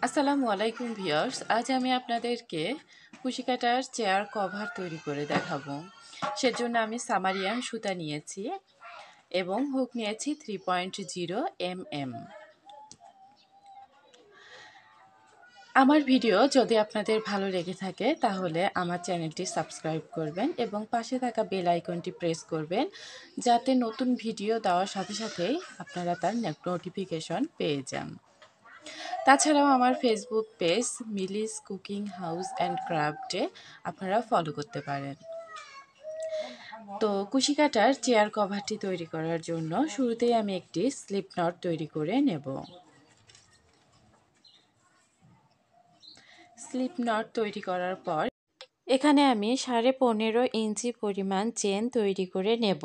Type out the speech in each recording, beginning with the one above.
আসসালামু আলাইকুম ভিউয়ার্স, আজ আমি আপনাদেরকে কুশি কাটার চেয়ার কভার তৈরি করে দেখাবো। সেজন্য আমি সামারিয়ান সুতা নিয়েছি এবং হুক নিয়েছি 3.0 mm। আমার ভিডিও যদি আপনাদের ভালো লেগে থাকে তাহলে আমার চ্যানেলটি সাবস্ক্রাইব করবেন এবং পাশে থাকা বেল আইকনটি প্রেস করবেন, যাতে নতুন ভিডিও দেওয়ার সাথে সাথেই আপনারা তার নোটিফিকেশন পেয়ে যান। তাছাড়াও আমার Facebook page Mili's cooking house and ক্রাফটে আপনারা ফলো করতে পারেন। তো কুশি কাটার চেয়ার কভারটি তৈরি করার জন্য শুরুতেই আমি একটি স্লিপ নট তৈরি করে নেব। স্লিপ নট তৈরি করার পর এখানে আমি 15.5 ইঞ্চি পরিমাণ চেন তৈরি করে নেব।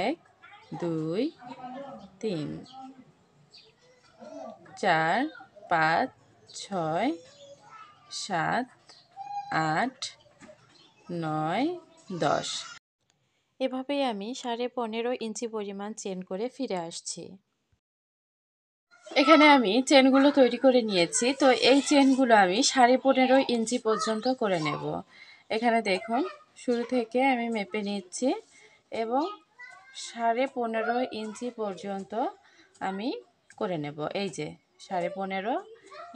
1 2 3 4 5 6 7 8 9 10। এভাবেই আমি 15.5 ইঞ্চি পরিমাণ চেন করে ফিরে আসছি। এখানে আমি চেনগুলো তৈরি করে নিয়েছি। তো এই চেনগুলো আমি 15.5 ইঞ্চি পর্যন্ত করে নেব। এখানে দেখুন, শুরু থেকে আমি মেপে নিচ্ছি এবং 15.5 ইঞ্চি পর্যন্ত আমি করে নেব। এই যে 15.5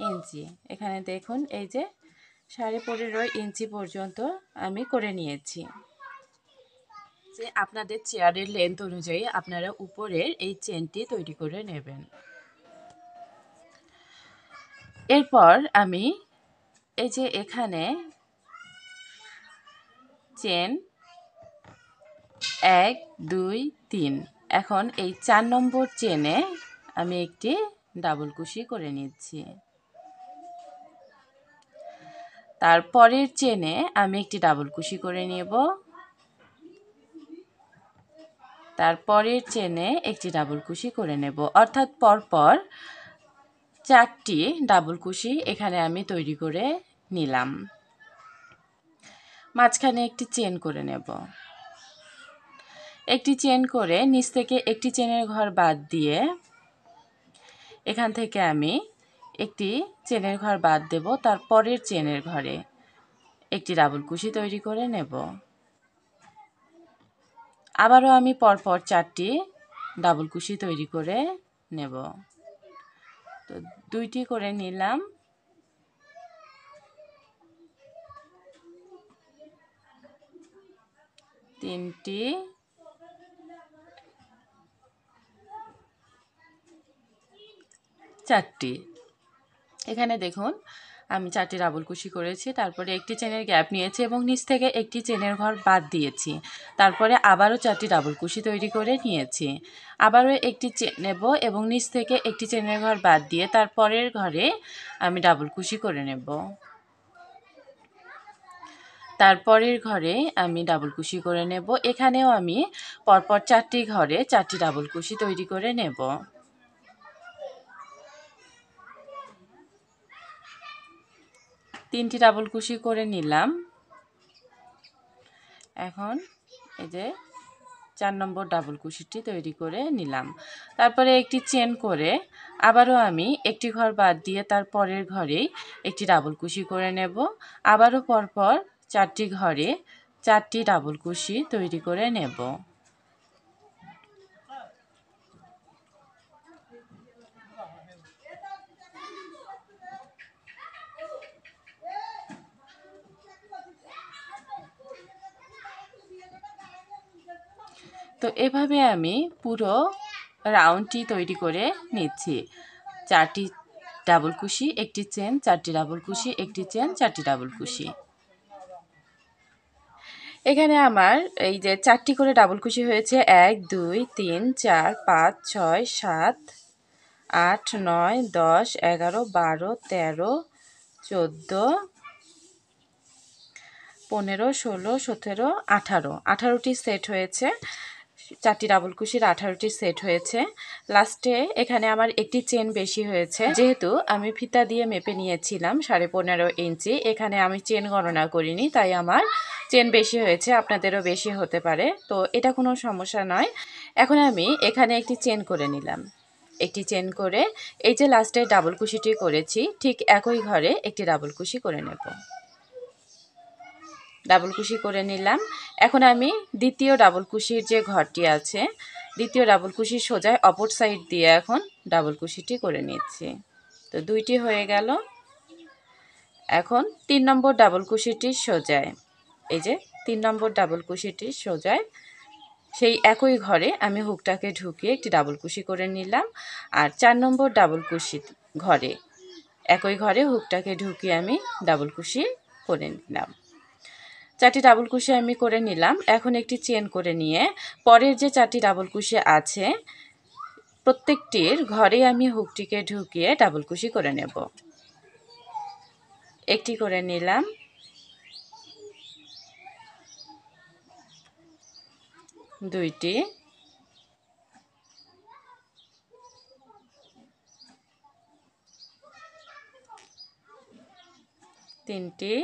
ইঞ্চি, এখানে দেখুন এই যে 15.5 ইঞ্চি পর্যন্ত আমি করে নিয়েছি। যে আপনাদের চেয়ারের লেন্থ অনুযায়ী আপনারা উপরের এই চেনটি তৈরি করে নেবেন। এরপর আমি এই যে এখানে চেন 1 2 3, এখন এই 4 নম্বর চেনে আমি একটি ডাবল কুশি করে নিচ্ছি। তারপরের চেনে আমি একটি ডাবল কুশি করে নেব। তারপরের চেনে একটি ডাবল কুশি করে নেব, অর্থাৎ পরপর 4টি ডাবল কুশি এখানে আমি তৈরি করে নিলাম। মাঝখানে একটি চেন করে নেব। একটি চেন করে নিচ থেকে একটি চেনের ঘর বাদ দিয়ে এখান থেকে আমি একটি চেনের ঘর বাদ দেব। তারপরের চেনের ঘরে একটি ডাবল কুশি তৈরি করে নেব। আবারও আমি পরপর 4টি ডাবল কুশি তৈরি করে নেব। তো 2টি করে নিলাম। তিনটি, 4টি। এখানে দেখুন আমি 4টি ডাবল কুশি করেছি। তারপরে একটি চেনের গ্যাপ নিয়েছি এবং নিচ থেকে একটি চেনের ঘর বাদ দিয়েছি। তারপরে আবারও 4টি ডাবল কুশি তৈরি করে নিয়েছি। আবারও একটি চেন নেব এবং নিচ থেকে একটি চেনের ঘর বাদ দিয়ে তারপরের ঘরে আমি ডাবল কুশি করে নেব। তারপরের ঘরে আমি ডাবল কুশি করে নেব। এখানেও আমি পরপর 4টি ঘরে 4টি ডাবল কুশি তৈরি করে নেব। 3টি ডাবল কুশি করে নিলাম। এখন এই যে 4 নম্বর ডাবল কুশিটি তৈরি করে নিলাম। তারপরে একটি চেন করে আবারও আমি একটি ঘর বাদ দিয়ে তারপরের ঘরেই একটি ডাবল কুশি করে নেব। আবারও পরপর 4টি ঘরে 4টি ডাবল কুশি তৈরি করে নেব। তো এভাবে আমি পুরো রাউন্ডটি তৈরি করে নিচ্ছি। 4টি ডাবল কুশি, একটি চেন, 4টি ডাবল কুশি, একটি চেন, 4টি ডাবল কুশি। এখানে আমার এই যে 4টি করে ডাবল কুশি হয়েছে। 1 2 3 4 5 6 7 8 9 10 11 12 13 14 15 16 17 18, 18টি সেট হয়েছে। 4টি ডাবল কুশির 18টি সেট হয়েছে। লাস্টে এখানে আমার একটি চেন বেশি হয়েছে, যেহেতু আমি ফিতা দিয়ে মেপে নিয়েছিলাম 15.5 ইঞ্চি। এখানে আমি চেন গণনা করিনি, তাই আমার চেন বেশি হয়েছে, আপনাদেরও বেশি হতে পারে। তো এটা কোনো সমস্যা নয়। এখন আমি এখানে একটি চেন করে নিলাম। একটি চেন করে এই যে লাস্টে ডাবল কুশিটি করেছি ঠিক একই ঘরে একটি ডাবল কুশি করে নেব। ডাবল কুশি করে নিলাম। এখন আমি দ্বিতীয় ডাবল কুশির যে ঘরটি আছে দ্বিতীয় ডাবল কুশির সোজায় অপর সাইড দিয়ে এখন ডাবল কুশিটি করে নিচ্ছি। তো দুইটি হয়ে গেল। এখন 3 নম্বর ডাবল কুশিটির সোজায় এই যে 3 নম্বর ডাবল কুশিটির সোজায় সেই একই ঘরে আমি হুকটাকে ঢুকিয়ে একটি ডাবল কুশি করে নিলাম। আর 4 নম্বর ডাবল কুশি ঘরে একই ঘরে হুকটাকে ঢুকিয়ে আমি ডাবল কুশি করে নিলাম। 4টি ডাবল কুশি আমি করে নিলাম। এখন একটি চেন করে নিয়ে পরের যে 4টি ডাবল কুশি আছে প্রত্যেকটির ঘরে আমি হুকটিকে ঢুকিয়ে ডাবল কুশি করে নেব। একটি করে নিলাম, দুইটি, তিনটি,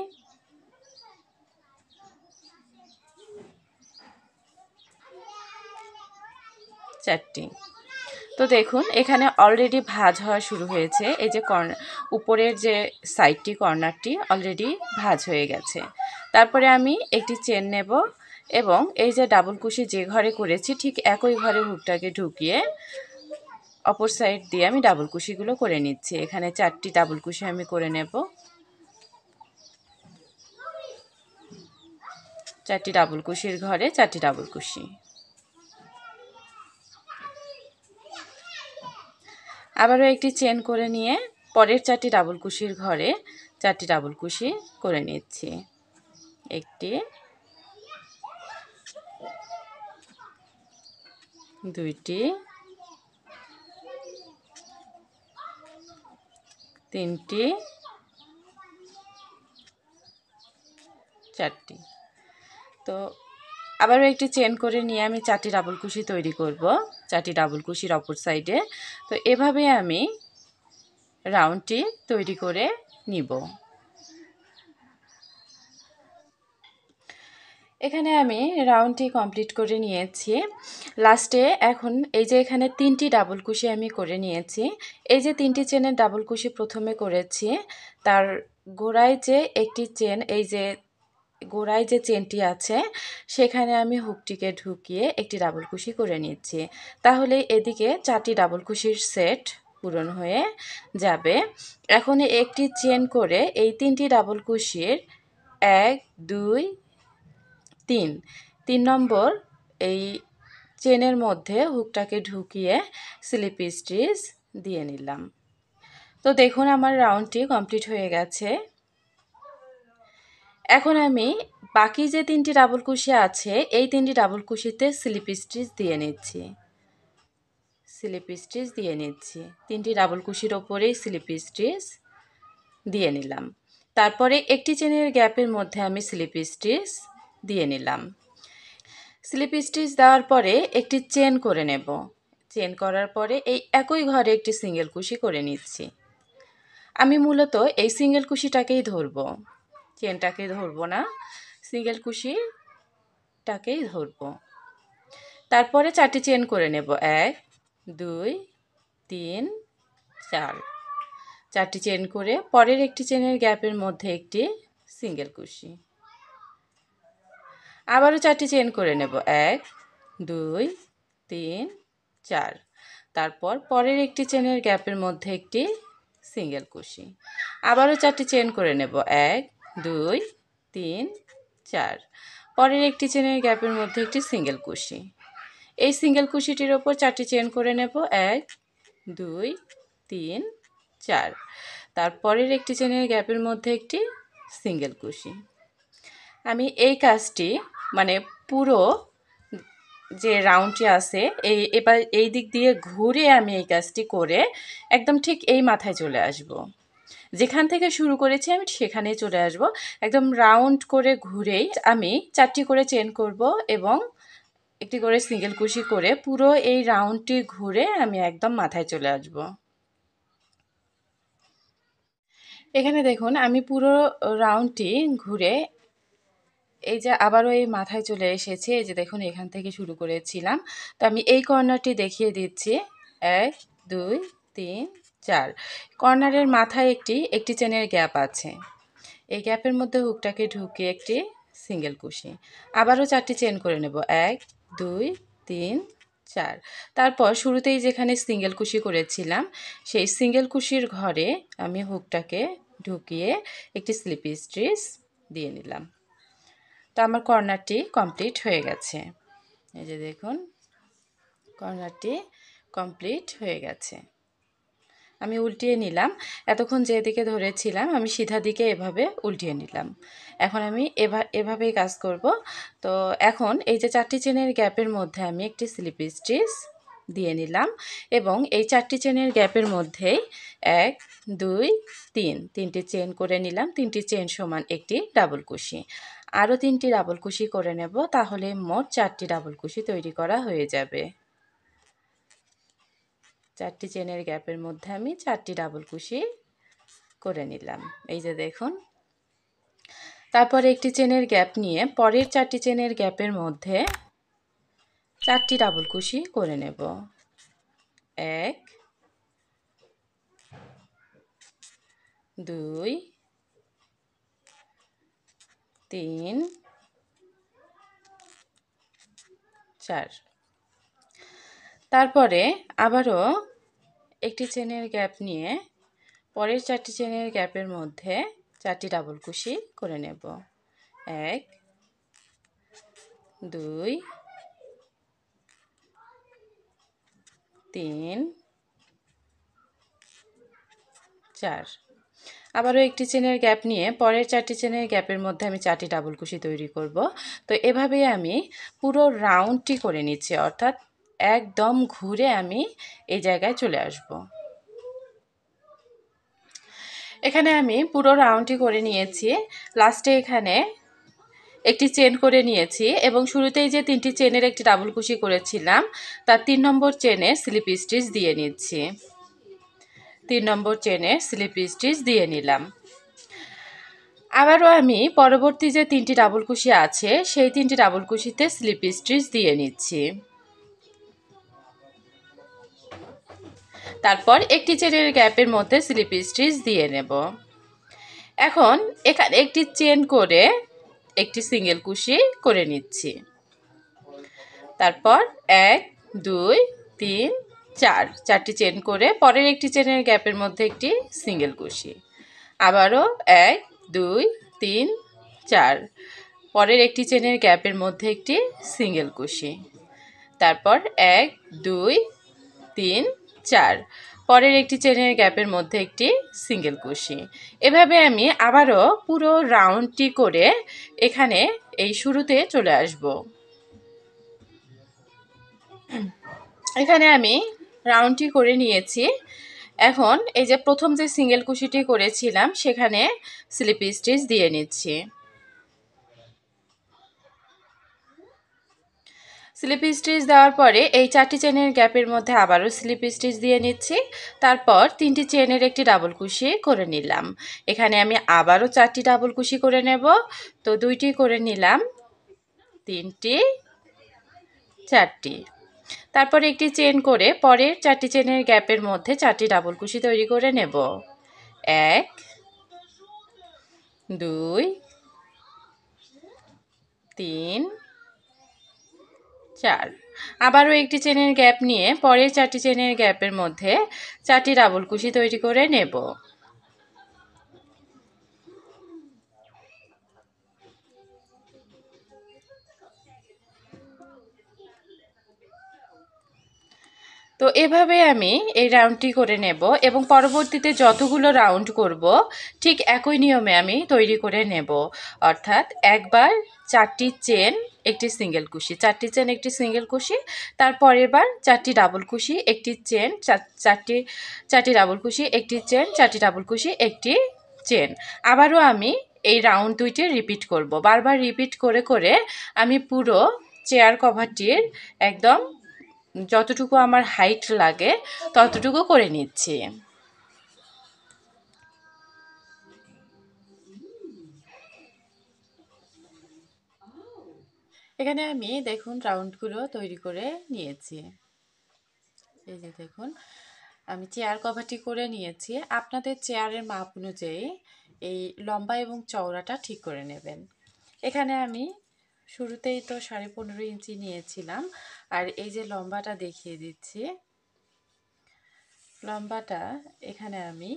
চারটি। তো দেখুন এখানে অলরেডি ভাঁজ হওয়া শুরু হয়েছে। এই যে উপরের যে সাইডটি কর্নারটি অলরেডি ভাঁজ হয়ে গেছে। তারপরে আমি একটি চেন নেব এবং এই যে ডাবল কুশি যে ঘরে করেছি ঠিক একই ঘরে হুকটাকে ঢুকিয়ে অপর সাইড দিয়ে আমি ডাবল কুশিগুলো করে নিচ্ছি। এখানে 4টি ডাবল কুশি আমি করে নেব। 4টি ডাবল কুশির ঘরে 4টি ডাবল কুশি। আবারও একটি চেন করে নিয়ে পরের 4টি ডাবল কুশির ঘরে 4টি ডাবল কুশি করে নিচ্ছি। একটি, দুইটি, তিনটি, চারটি। তো আবারও একটি চেন করে নিয়ে আমি 4টি ডাবল কুশি তৈরি করব 4টি ডাবল কুশির অপর সাইডে। তো এভাবে আমি রাউন্ডটি তৈরি করে নিব। এখানে আমি রাউন্ডটি কমপ্লিট করে নিয়েছি। লাস্টে এখন এই যে এখানে 3টি ডাবল কুশি আমি করে নিয়েছি। এই যে 3টি চেনের ডাবল কুশি প্রথমে করেছি তার গোড়ায় যে একটি চেন এই যে গোড়ায় যে চেনটি আছে সেখানে আমি হুকটিকে ঢুকিয়ে একটি ডাবল কুশি করে নিচ্ছি। তাহলে এদিকে 4টি ডাবল কুশির সেট পূরণ হয়ে যাবে। এখন একটি চেন করে এই 3টি ডাবল কুশির 1, 2, 3 নম্বর এই চেনের মধ্যে হুকটাকে ঢুকিয়ে স্লিপ স্টিচ দিয়ে নিলাম। তো দেখুন আমার রাউন্ডটি কমপ্লিট হয়ে গেছে। এখন আমি বাকি যে 3টি ডাবল কুশি আছে এই 3টি ডাবল কুশিতে স্লিপ স্টিচ দিয়ে নিচ্ছি। স্লিপ স্টিচ দিয়ে নিচ্ছি 3টি ডাবল কুশির ওপরেই স্লিপ স্টিচ দিয়ে নিলাম। তারপরে একটি চেনের গ্যাপের মধ্যে আমি স্লিপ স্টিচ দিয়ে নিলাম। স্লিপ স্টিচ দেওয়ার পরে একটি চেন করে নেব। চেন করার পরে এই একই ঘরে একটি সিঙ্গেল কুশি করে নিচ্ছি। আমি মূলত এই সিঙ্গেল কুশিটাকেই ধরব, চেনটাকে ধরব না, সিঙ্গেল কুশিটাকেই ধরব। তারপরে 4টি চেন করে নেব 1, 2, 3, 4। 4টি চেন করে পরের একটি চেনের গ্যাপের মধ্যে একটি সিঙ্গেল কুশি। আবারও 4টি চেন করে নেব 1, 2, 3, 4। তারপর পরের একটি চেনের গ্যাপের মধ্যে একটি সিঙ্গেল কুশি। আবারও 4টি চেন করে নেব 1, 2, 3, 4। পরের একটি চেনের গ্যাপের মধ্যে একটি সিঙ্গেল কুশি। এই সিঙ্গেল কুশিটির ওপর 4টি চেন করে নেব 1, 2, 3, 4। তারপরের একটি চেনের গ্যাপের মধ্যে একটি সিঙ্গেল কুশি। আমি এই কাজটি মানে পুরো যে রাউন্ডটি আছে এবার এই দিক দিয়ে ঘুরে আমি এই কাজটি করে একদম ঠিক এই মাথায় চলে আসব। যেখান থেকে শুরু করেছি আমি সেখানেই চলে আসব। একদম রাউন্ড করে ঘুরেই আমি 4টি করে চেন করব এবং একটি করে সিঙ্গেল কুশি করে পুরো এই রাউন্ডটি ঘুরে আমি একদম মাথায় চলে আসব। এখানে দেখুন আমি পুরো রাউন্ডটি ঘুরে এই যে আবারও এই মাথায় চলে এসেছে। এই যে দেখুন এখান থেকে শুরু করেছিলাম। তো আমি এই কর্নারটি দেখিয়ে দিচ্ছি 1, 2 3 4। কর্নারের মাথায় একটি চেনের গ্যাপ আছে। এই গ্যাপের মধ্যে হুকটাকে ঢুকিয়ে একটি সিঙ্গেল কুশি, আবারও 4টি চেন করে নেব। 1 2 3 4। তারপর শুরুতেই যেখানে সিঙ্গেল কুশি করেছিলাম সেই সিঙ্গেল কুশির ঘরে আমি হুকটাকে ঢুকিয়ে একটি স্লিপ স্টিচ দিয়ে নিলাম। তো আমার কর্নারটি কমপ্লিট হয়ে গেছে। এই যে দেখুন, কর্নারটি কমপ্লিট হয়ে গেছে। আমি উল্টিয়ে নিলাম। এতক্ষণ যেদিকে ধরেছিলাম আমি সিধা দিকে এভাবে উল্টিয়ে নিলাম। এখন আমি এভাবেই কাজ করব। তো এখন এই যে 4টি চেনের গ্যাপের মধ্যে আমি একটি স্লিপ স্টিচ দিয়ে নিলাম এবং এই 4টি চেনের গ্যাপের মধ্যেই 1 2 3 তিনটি চেন করে নিলাম। 3টি চেন সমান একটি ডাবল কুশি। আরও 3টি ডাবল কুশি করে নেব, তাহলে মোট 4টি ডাবল কুশি তৈরি করা হয়ে যাবে। 4টি চেনের গ্যাপের মধ্যে আমি 4টি ডাবল কুশি করে নিলাম। এই যে দেখুন, তারপরে একটি চেনের গ্যাপ নিয়ে পরের 4টি চেনের গ্যাপের মধ্যে 4টি ডাবল কুশি করে নেব। 1 2 3 4। তারপরে আবারও একটি চেনের গ্যাপ নিয়ে পরের 4টি চেনের গ্যাপের মধ্যে 4টি ডাবল কুশি করে নেব। 1 2 3 4। আবারও একটি চেনের গ্যাপ নিয়ে পরের 4টি চেনের গ্যাপের মধ্যে আমি 4টি ডাবল কুশি তৈরি করব। তো এভাবেই আমি পুরো রাউন্ডটি করে নিচ্ছি, অর্থাৎ একদম ঘুরে আমি এই জায়গায় চলে আসব। এখানে আমি পুরো রাউন্ডটি করে নিয়েছি। লাস্টে এখানে একটি চেন করে নিয়েছি এবং শুরুতেই যে 3টি চেনের একটি ডাবল কুশি করেছিলাম তার 3 নম্বর চেনে স্লিপ স্টিচ দিয়ে নিচ্ছি। 3 নম্বর চেনে স্লিপ স্টিচ দিয়ে নিলাম। আবারও আমি পরবর্তী যে 3টি ডাবল কুশি আছে সেই 3টি ডাবল কুশিতে স্লিপ স্টিচ দিয়ে নিচ্ছি। তারপর একটি চেনের গ্যাপের মধ্যে স্লিপ স্টিচ দিয়ে নেব। এখন এখানে একটি চেন করে একটি সিঙ্গেল কুশি করে নিচ্ছি। তারপর 1 2 3 4, 4টি চেন করে পরের একটি চেনের গ্যাপের মধ্যে একটি সিঙ্গেল কুশি। আবারও 1 2 3 4, পরের একটি চেনের গ্যাপের মধ্যে একটি সিঙ্গেল কুশি। তারপর 1 2 3 4, পরের একটি চেনের গ্যাপের মধ্যে একটি সিঙ্গেল কুশি। এভাবে আমি আবারও পুরো রাউন্ডটি করে এখানে এই শুরুতে চলে আসব। এখানে আমি রাউন্ডটি করে নিয়েছি। এখন এই যে প্রথম যে সিঙ্গেল কুশিটি করেছিলাম সেখানে স্লিপ স্টিচ দিয়ে নিচ্ছি। স্লিপ স্টিচ দেওয়ার পরে এই 4টি চেনের গ্যাপের মধ্যে আবারও স্লিপ স্টিচ দিয়ে নিচ্ছি। তারপর 3টি চেনের একটি ডাবল কুশি করে নিলাম। এখানে আমি আবারও 4টি ডাবল কুশি করে নেব। তো 2টি করে নিলাম, 3টি 4টি। তারপর একটি চেন করে পরের 4টি চেনের গ্যাপের মধ্যে 4টি ডাবল কুশি তৈরি করে নেব। 1 2 3 4। আবারও একটি চেনের গ্যাপ নিয়ে পরের 4টি চেনের গ্যাপের মধ্যে 4টি ডাবল কুশি তৈরি করে নেব। তো এভাবে আমি এই রাউন্ডটি করে নেব এবং পরবর্তীতে যতগুলো রাউন্ড করব ঠিক একই নিয়মে আমি তৈরি করে নেব। অর্থাৎ একবার 4টি চেন একটি সিঙ্গেল কুশি, 4টি চেন একটি সিঙ্গেল কুশি, তারপরের বার 4টি ডাবল কুশি একটি চেন, 4টি ডাবল কুশি একটি চেন, 4টি ডাবল কুশি একটি চেন। আবারও আমি এই রাউন্ড দুইটি রিপিট করব। বারবার রিপিট করে করে আমি পুরো চেয়ার কভারটির একদম যতটুকু আমার হাইট লাগে ততটুকু করে নিচ্ছি। এখানে আমি দেখুন রাউন্ডগুলো তৈরি করে নিয়েছি। এই যে দেখুন, আমি চেয়ার কভারটি করে নিয়েছি। আপনাদের চেয়ারের মাপ অনুযায়ী এই লম্বা এবং চওড়াটা ঠিক করে নেবেন। এখানে আমি শুরুতেই তো 15.5 ইঞ্চি নিয়েছিলাম, আর এই যে লম্বাটা দেখিয়ে দিচ্ছি, লম্বাটা এখানে আমি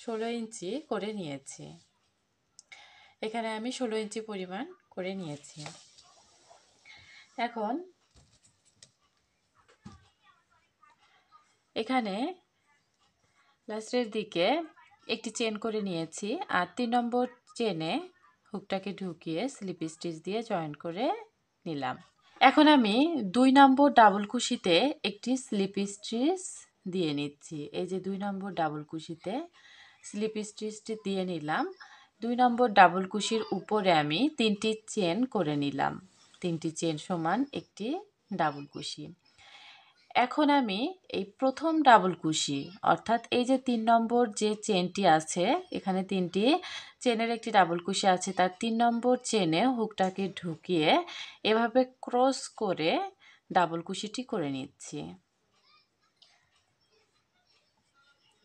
16 ইঞ্চি করে নিয়েছি। এখানে আমি 16 ইঞ্চি পরিমাণ করে নিয়েছি। এখন এখানে লাস্টের দিকে একটি চেন করে নিয়েছি, আর 3 নম্বর চেনে হুকটাকে ঢুকিয়ে স্লিপ স্টিচ দিয়ে জয়েন করে নিলাম। এখন আমি 2 নম্বর ডাবল কুশিতে একটি স্লিপ স্টিচ দিয়ে নিচ্ছি। এই যে 2 নম্বর ডাবল কুশিতে স্লিপ স্টিচটি দিয়ে নিলাম। 2 নম্বর ডাবল কুশির উপরে আমি 3টি চেন করে নিলাম। 3টি চেন সমান একটি ডাবল কুশি। এখন আমি এই প্রথম ডাবল কুশি, অর্থাৎ এই যে 3 নম্বর যে চেনটি আছে, এখানে 3টি চেনের একটি ডাবল কুশি আছে, তার 3 নম্বর চেনে হুকটাকে ঢুকিয়ে এভাবে ক্রস করে ডাবল কুশিটি করে নিচ্ছি।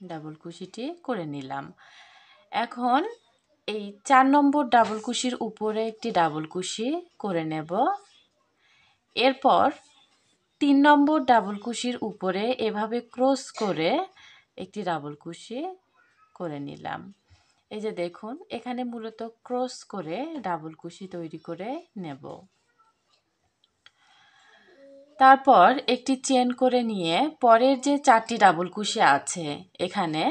ডাবল কুশিটি করে নিলাম। এখন এই 4 নম্বর ডাবল কুশির উপরে একটি ডাবল কুশি করে নেব। এরপর 3 নম্বর ডাবল কুশির উপরে এভাবে ক্রস করে একটি ডাবল কুশি করে নিলাম। এই যে দেখুন, এখানে মূলত ক্রস করে ডাবল কুশি তৈরি করে নেব। তারপর একটি চেন করে নিয়ে পরের যে 4টি ডাবল কুশি আছে, এখানে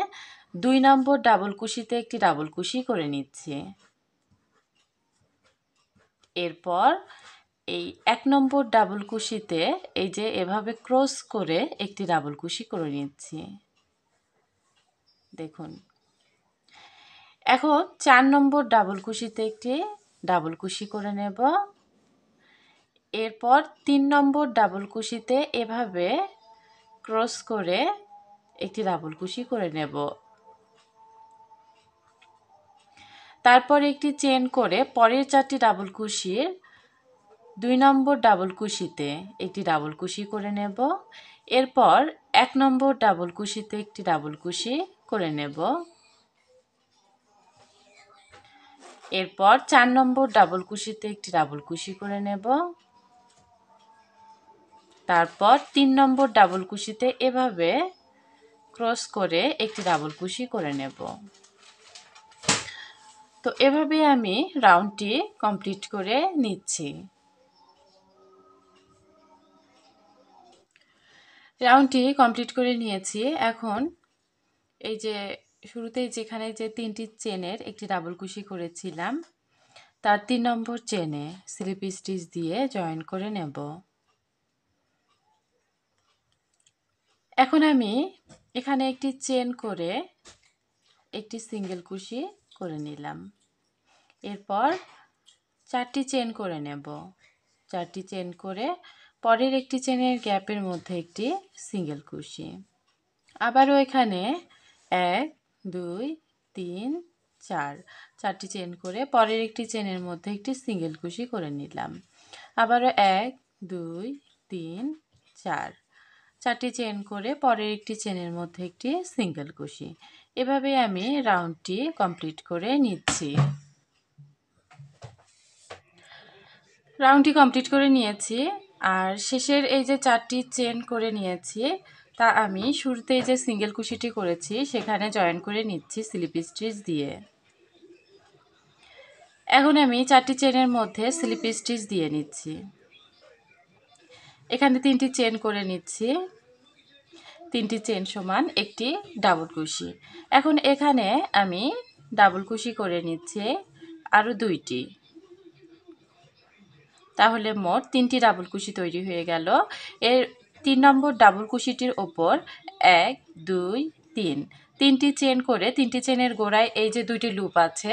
2 নম্বর ডাবল কুশিতে একটি ডাবল কুশি করে নিচ্ছি। এরপর এই 1 নম্বর ডাবল কুশিতে এই যে এভাবে ক্রস করে একটি ডাবল কুশি করে নিচ্ছি। দেখুন, এখন 4 নম্বর ডাবল কুশিতে একটি ডাবল কুশি করে নেব। এরপর 3 নম্বর ডাবল কুশিতে এভাবে ক্রস করে একটি ডাবল কুশি করে নেব। তারপর একটি চেন করে পরের 4টি ডাবল কুশির 2 নম্বর ডাবল কুশিতে একটি ডাবল কুশি করে নেব। এরপর 1 নম্বর ডাবল কুশিতে একটি ডাবল কুশি করে নেব। এরপর 4 নম্বর ডাবল কুশিতে একটি ডাবল কুশি করে নেব। তারপর 3 নম্বর ডাবল কুশিতে এভাবে ক্রস করে একটি ডাবল কুশি করে নেব। তো এভাবে আমি রাউন্ডটি কমপ্লিট করে নিচ্ছি। রাউন্ডটি কমপ্লিট করে নিয়েছি। এখন এই যে শুরুতেই যেখানে যে 3টি চেনের একটি ডাবল কুশি করেছিলাম, তার 3 নম্বর চেনে স্লিপ স্টিচ দিয়ে জয়েন করে নেব। এখন আমি এখানে একটি চেন করে একটি সিঙ্গেল কুশি করে নিলাম। এরপর 4টি চেন করে নেব। 4টি চেন করে পরের একটি চেনের গ্যাপের মধ্যে একটি সিঙ্গেল কুশি। আবারও এখানে 1 2 3 4 4টি চেন করে পরের একটি চেনের মধ্যে একটি সিঙ্গেল কুশি করে নিলাম। আবারও 1 2 3 4 4টি চেন করে পরের একটি চেনের মধ্যে একটি সিঙ্গেল কুশি। এভাবে আমি রাউন্ডটি কমপ্লিট করে নিচ্ছি। রাউন্ডটি কমপ্লিট করে নিয়েছি, আর শেষের এই যে 4টি চেন করে নিয়েছি, তা আমি শুরুতেই যে সিঙ্গেল কুশিটি করেছি সেখানে জয়েন করে নিচ্ছি স্লিপ স্টিচ দিয়ে। এখন আমি 4টি চেনের মধ্যে স্লিপ স্টিচ দিয়ে নিচ্ছি। এখানে 3টি চেন করে নিচ্ছি। 3টি চেন সমান একটি ডাবল কুশি। এখন এখানে আমি ডাবল কুশি করে নিচ্ছি আরও 2টি। তাহলে মোট 3টি ডাবল কুশি তৈরি হয়ে গেল। এর 3 নম্বর ডাবল কুশিটির ওপর 1 2 3 3টি চেন করে 3টি চেনের গোড়ায় এই যে 2টি লুপ আছে,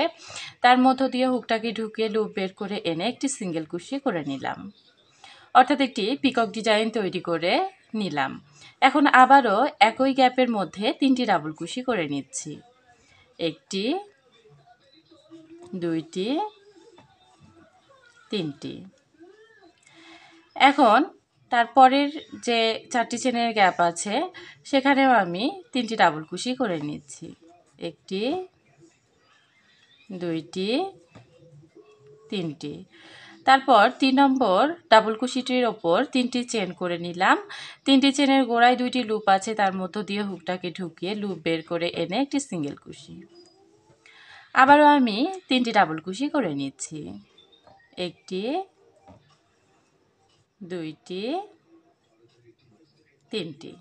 তার মধ্য দিয়ে হুকটাকে ঢুকিয়ে লুপ বের করে এনে একটি সিঙ্গেল কুশি করে নিলাম। অর্থাৎ একটি পিকক ডিজাইন তৈরি করে নিলাম। এখন আবারও একই গ্যাপের মধ্যে 3টি ডাবল কুশি করে নিচ্ছি। 1টি 2টি 3টি। এখন তারপরের যে 4টি চেনের গ্যাপ আছে সেখানেও আমি 3টি ডাবল কুশি করে নিচ্ছি। 1টি, 2টি, 3টি। তারপর 3 নম্বর ডাবল কুশিটির ওপর 3টি চেন করে নিলাম। 3টি চেনের গোড়ায় 2টি লুপ আছে, তার মধ্য দিয়ে হুকটাকে ঢুকিয়ে লুপ বের করে এনে একটি সিঙ্গেল কুশি। আবারও আমি 3টি ডাবল কুশি করে নিচ্ছি। 1টি, 2টি, 3টি।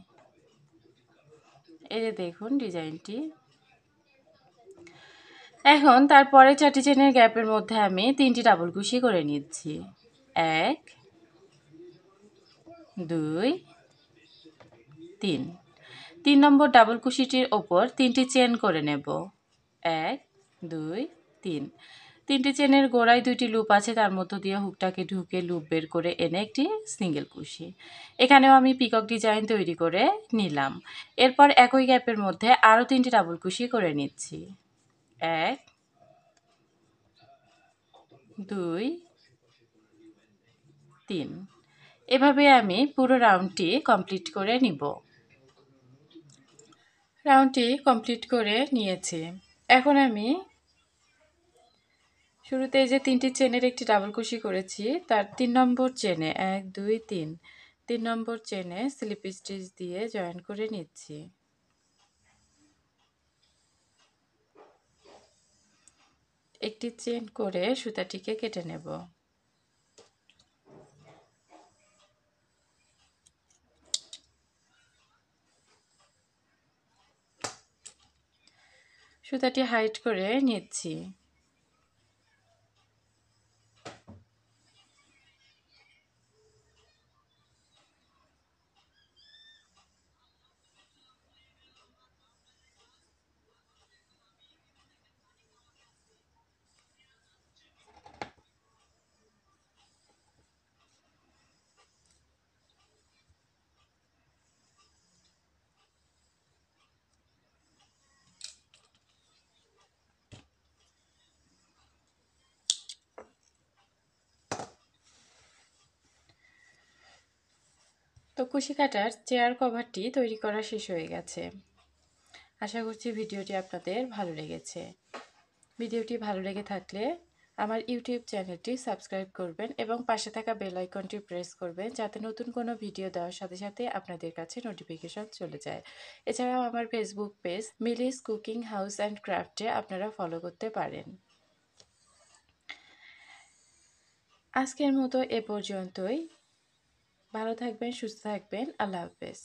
এই যে দেখুন ডিজাইনটি। এখন তারপরে 4টি চেনের গ্যাপের মধ্যে আমি 3টি ডাবল কুশি করে নিচ্ছি। 1, 2, 3। 3 নম্বর ডাবল কুশিটির ওপর 3টি চেন করে নেব। 1, 2, 3। 3টি চেনের গোড়ায় 2টি লুপ আছে, তার মধ্য দিয়ে হুকটাকে ঢুকে লুপ বের করে এনে একটি সিঙ্গেল কুশি। এখানেও আমি পিকক ডিজাইন তৈরি করে নিলাম। এরপর একই গ্যাপের মধ্যে আরও 3টি ডাবল কুশি করে নিচ্ছি। 1, 2, 3। এভাবে আমি পুরো রাউন্ডটি কমপ্লিট করে নিব। রাউন্ডটি কমপ্লিট করে নিয়েছি। এখন আমি শুরুতে এই যে 3টি চেনের একটি ডাবল কুশি করেছি, তার 3 নম্বর চেনে 1, 2, 3, 3 নম্বর চেনে স্লিপ স্টিচ দিয়ে জয়েন করে নিচ্ছি। একটি চেন করে সুতাটিকে কেটে নেব। সুতাটি হাইট করে নিচ্ছি। তো কুশি কাটার চেয়ার কভারটি তৈরি করা শেষ হয়ে গেছে। আশা করছি ভিডিওটি আপনাদের ভালো লেগেছে। ভিডিওটি ভালো লেগে থাকলে আমার ইউটিউব চ্যানেলটি সাবস্ক্রাইব করবেন এবং পাশে থাকা বেল আইকনটি প্রেস করবেন, যাতে নতুন কোনো ভিডিও দেওয়ার সাথে সাথে আপনাদের কাছে নোটিফিকেশন চলে যায়। এছাড়াও আমার Facebook page Mili's cooking house and ক্রাফটে আপনারা ফলো করতে পারেন। আজকের মতো এ পর্যন্তই। ভালো থাকবেন, সুস্থ থাকবেন। আল্লাহ হাফেজ।